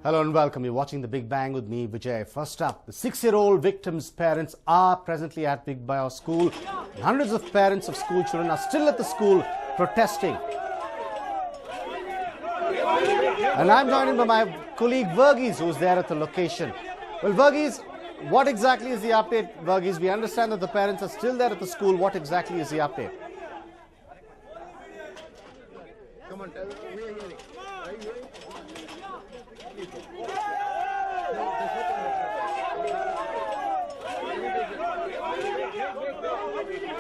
Hello and welcome. You're watching The Big Bang with me, Vijay. First up, the 6-year-old victim's parents are presently at Big Bio School. And hundreds of parents of school children are still at the school protesting. And I'm joined by my colleague Verghese, who's there at the location. Well, Verghese, what exactly is the update, Verghese? We understand that the parents are still there at the school. What exactly is the update? Come on, tell me.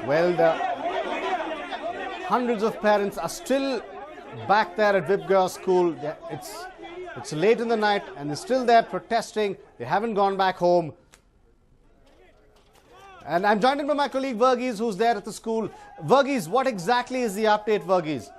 Well, the hundreds of parents are still back there at Vibgaya School. It's late in the night and they're still there protesting. They haven't gone back home. And I'm joined by my colleague Verghese, who's there at the school. Verghese, what exactly is the update, Verghese?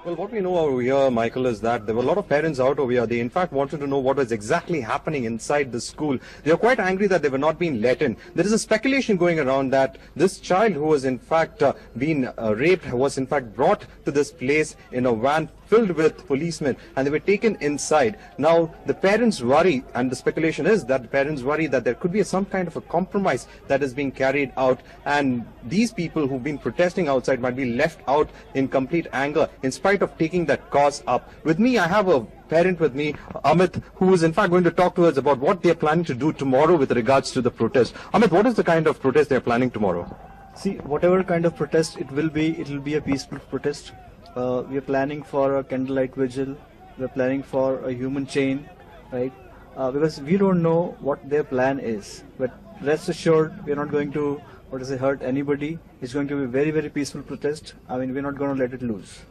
Well, what we know over here, Michael, is that there were a lot of parents out over here. They, in fact, wanted to know what was exactly happening inside the school. They are quite angry that they were not being let in. There is a speculation going around that this child who was, in fact, been raped was, in fact, brought to this place in a van filled with policemen, and they were taken inside. Now, the parents worry, and the speculation is that the parents worry that there could be some kind of a compromise that is being carried out, and these people who've been protesting outside might be left out in complete anger, in spite of taking that cause up. With me, I have a parent with me, Amit, who is in fact going to talk to us about what they're planning to do tomorrow with regards to the protest. Amit, what is the kind of protest they're planning tomorrow? See, whatever kind of protest it will be a peaceful protest. We are planning for a candlelight vigil. We are planning for a human chain, right? Because we don't know what their plan is. But rest assured, we are not going to, hurt anybody. It's going to be a very, very peaceful protest. I mean, we're not going to let it loose.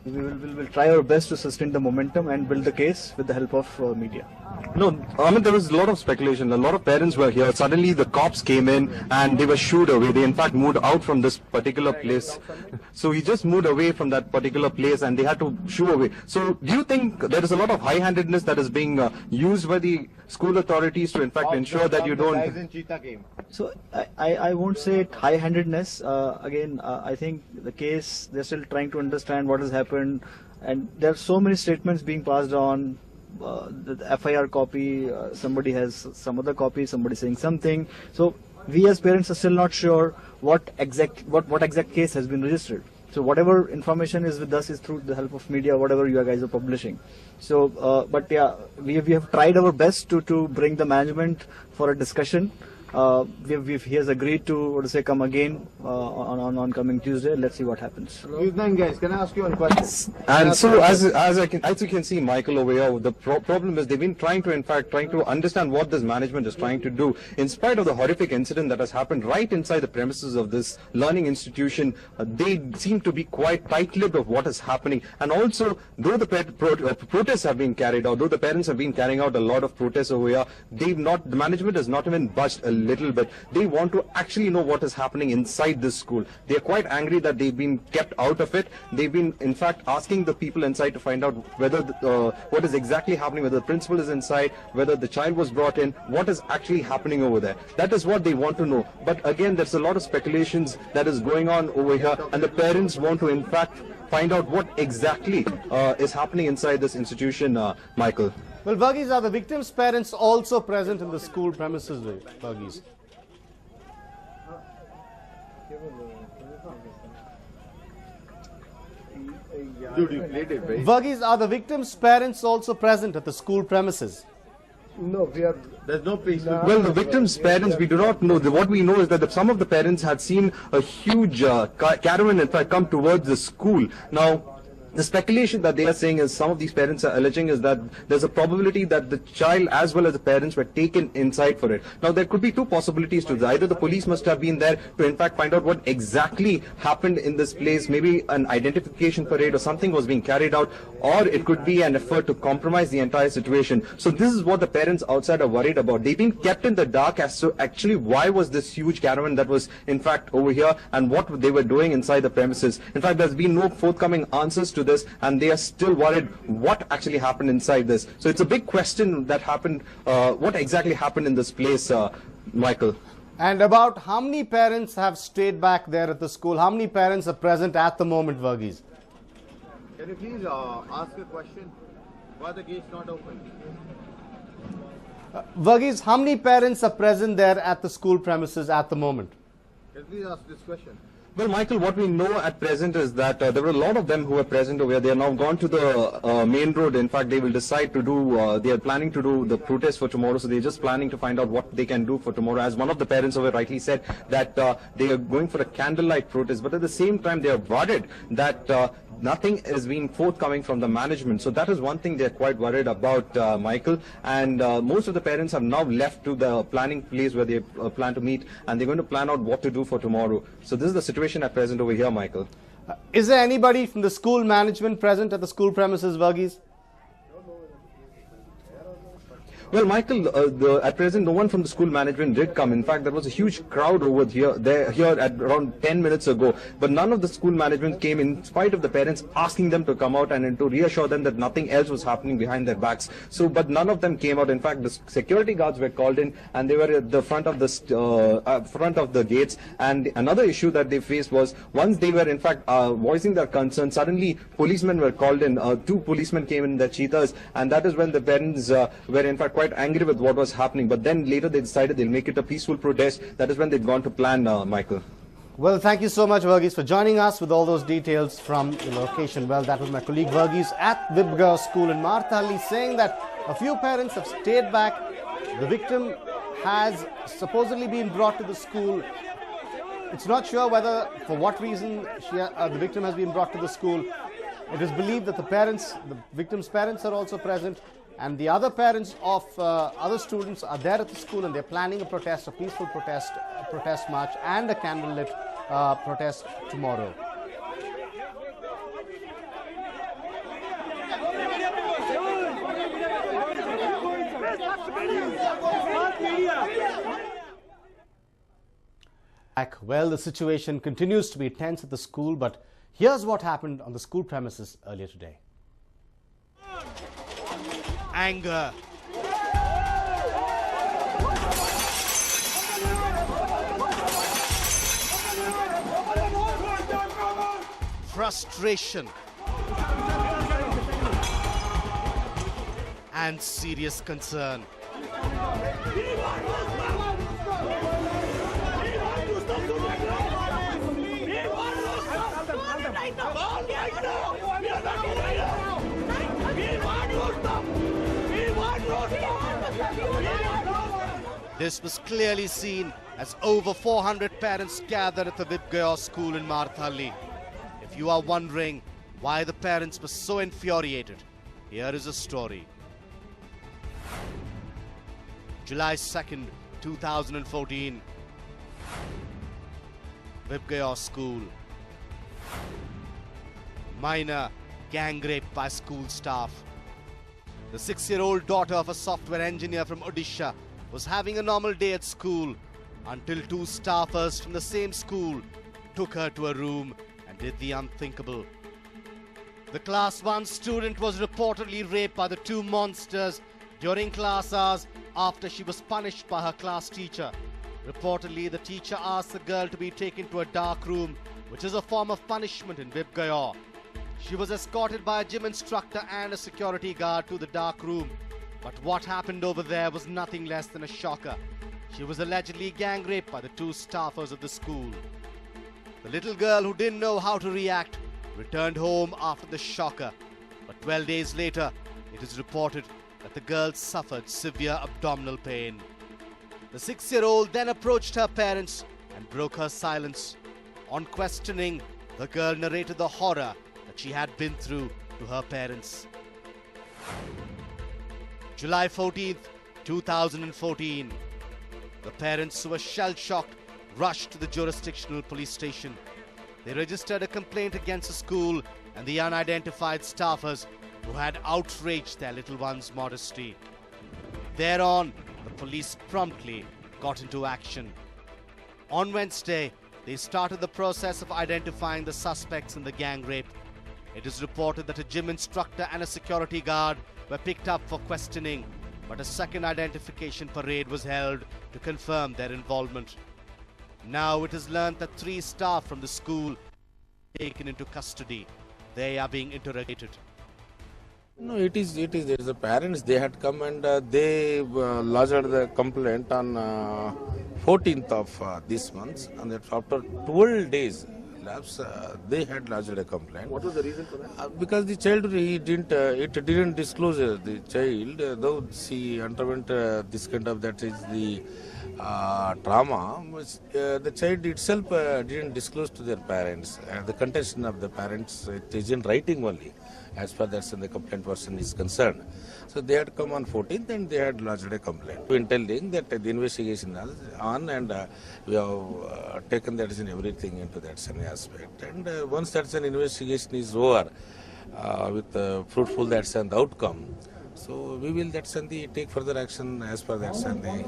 We will try our best to sustain the momentum and build the case with the help of media. No, I mean, there was a lot of speculation. A lot of parents were here. Suddenly the cops came in and they were shooed away. They in fact moved out from this particular place. So he just moved away from that particular place and they had to shoo away. So do you think there is a lot of high-handedness that is being used by the school authorities to in fact ensure that you don't... So I won't say it high-handedness. Again, I think the case, they're still trying to understand what has happened, and there are so many statements being passed on. The FIR copy, somebody has some other copy, somebody saying something. So we as parents are still not sure what exact case has been registered. So whatever information is with us is through the help of media, whatever you guys are publishing. So, but yeah, we have tried our best to bring the management for a discussion. He has agreed to come again on coming Tuesday. Let's see what happens. News9 guys, can I ask you one question? And so as you can see, Michael, over here, the problem is they've been trying to understand what this management is trying to do. In spite of the horrific incident that has happened right inside the premises of this learning institution, they seem to be quite tight-lipped of what is happening. And also, though the protests have been carried out, though the parents have been carrying out a lot of protests over here, the management has not even budged a little bit. They want to actually know what is happening inside this school. They are quite angry that they've been kept out of it. They've been, in fact, asking the people inside to find out whether what is exactly happening, whether the principal is inside, whether the child was brought in, what is actually happening over there. That is what they want to know. But again, there's a lot of speculations that is going on over here, and the parents want to, in fact, find out what exactly is happening inside this institution, Michael. Well, Verghese, are the victims' parents also present in the school premises, Verghese? Verghese, are the victims' parents also present at the school premises? No, there's no peace. Well, the victims' parents, we do not know. What we know is that some of the parents had seen a huge caravan, in fact, come towards the school. Now, the speculation that they are saying is, some of these parents are alleging, is that there's a probability that the child as well as the parents were taken inside for it. Now, there could be two possibilities to this. Either the police must have been there to in fact find out what exactly happened in this place, maybe an identification parade or something was being carried out, or it could be an effort to compromise the entire situation. So this is what the parents outside are worried about. They've been kept in the dark as to actually why was this huge caravan that was in fact over here and what they were doing inside the premises. In fact, there's been no forthcoming answers to this, and they are still worried what actually happened inside this. So it's a big question that happened, what exactly happened in this place, Michael. And about how many parents have stayed back there at the school? How many parents are present at the moment, Verghese? Can you please ask a question? Why are the gates not open? Verghese, how many parents are present there at the school premises at the moment? Can you please ask this question? Well, Michael, what we know at present is that there were a lot of them who were present over here. They are now gone to the main road. In fact, they will decide to do, they are planning to do the protest for tomorrow. So they're just planning to find out what they can do for tomorrow. As one of the parents over rightly said, that they are going for a candlelight protest. But at the same time, they are worried that nothing is being forthcoming from the management. So that is one thing they're quite worried about, Michael. And most of the parents have now left to the planning place where they plan to meet. And they're going to plan out what to do for tomorrow. So this is the situation at present over here, Michael. Is there anybody from the school management present at the school premises, Verghese? Well, Michael, at present, no one from the school management did come. In fact, there was a huge crowd over here at around 10 minutes ago. But none of the school management came, in spite of the parents asking them to come out and to reassure them that nothing else was happening behind their backs. So, but none of them came out. In fact, the security guards were called in, and they were at the front of the gates. And another issue that they faced was once they were, in fact, voicing their concern, suddenly policemen were called in. 2 policemen came in their cheetahs, and that is when the parents were, in fact, quite angry with what was happening. But then later they decided they'll make it a peaceful protest. That is when they'd gone to plan, Michael. Well, thank you so much, Verghese, for joining us with all those details from the location. Well, that was my colleague Verghese at Vibgaya School in Marthalli saying that a few parents have stayed back. The victim has supposedly been brought to the school. It's not sure whether, for what reason, the victim has been brought to the school. It is believed that the victim's parents are also present, and the other parents of other students are there at the school, and they're planning a peaceful protest march and a candlelit protest tomorrow. Well, the situation continues to be tense at the school, but here's what happened on the school premises earlier today. Anger, frustration, and serious concern. This was clearly seen as over 400 parents gathered at the Vibgaya school in Marthalli. If you are wondering why the parents were so infuriated, here is a story. July 2nd, 2014. Vibgaya school. Minor gang rape by school staff. The 6-year-old daughter of a software engineer from Odisha was having a normal day at school until 2 staffers from the same school took her to a room and did the unthinkable. The class 1 student was reportedly raped by the 2 monsters during class hours after she was punished by her class teacher. Reportedly, the teacher asked the girl to be taken to a dark room, which is a form of punishment in Vibgaya. She was escorted by a gym instructor and a security guard to the dark room. But what happened over there was nothing less than a shocker. She was allegedly gang raped by the 2 staffers of the school. The little girl, who didn't know how to react, returned home after the shocker. But 12 days later, it is reported that the girl suffered severe abdominal pain. The 6-year-old then approached her parents and broke her silence. On questioning, the girl narrated the horror that she had been through to her parents. July 14th, 2014. The parents, who were shell-shocked, rushed to the jurisdictional police station. They registered a complaint against the school and the unidentified staffers who had outraged their little one's modesty. Thereon, the police promptly got into action. On Wednesday, they started the process of identifying the suspects in the gang rape. It is reported that a gym instructor and a security guard were picked up for questioning, but a second identification parade was held to confirm their involvement. Now it is learned that 3 staff from the school were taken into custody. They are being interrogated. No, it is. There is the parents. They had come and they lodged the complaint on 14th of this month, and that after 12 days lapse, they had lodged a complaint. What was the reason for that? Because the child it didn't disclose the child, though she underwent this kind of, that is the trauma. The child itself didn't disclose to their parents. The contention of the parents, it is in writing only, as far as the complaint person is concerned. So they had come on 14th and they had lodged a complaint. We telling that the investigation is on, and we have taken that as in everything into that same aspect. And once that's an investigation is over, with fruitful that's an outcome, so we will take further action as per that's the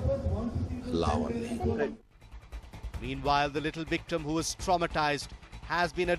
law only. Meanwhile, the little victim, who was traumatized, has been admitted